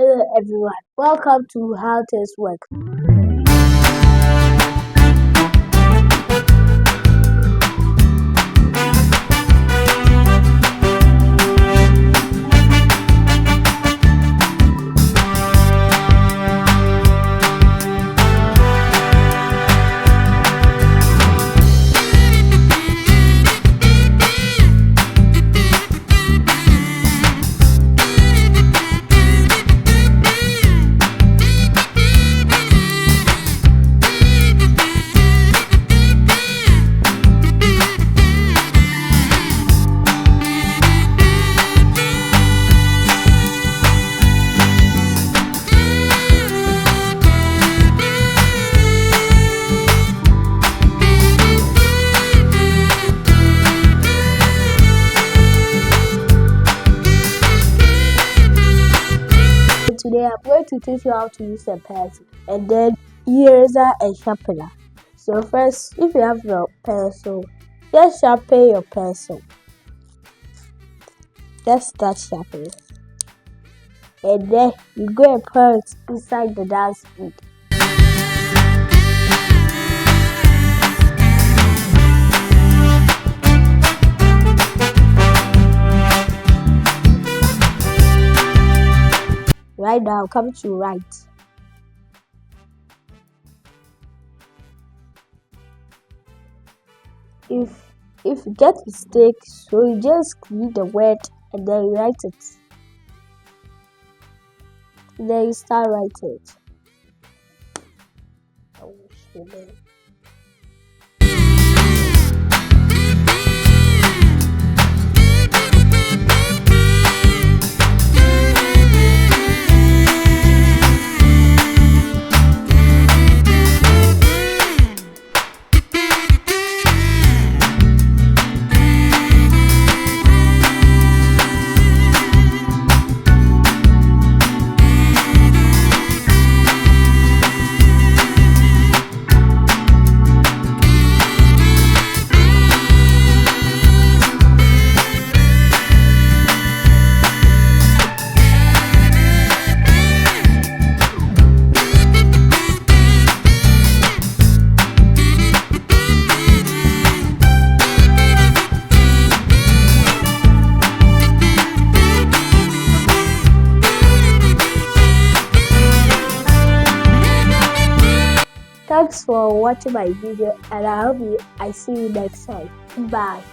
Hello everyone, welcome to How Things Work. Today I'm going to teach you how to use a pencil and then eraser and sharpener. So first, if you have your pencil, just sharpen your pencil. Just start sharpening. And then you go and put it inside the dustbin. Right now, come to right. If you get mistake, so you just read the word and then you write it. Then you start writing it. Thanks for watching my video and I see you next time. Bye.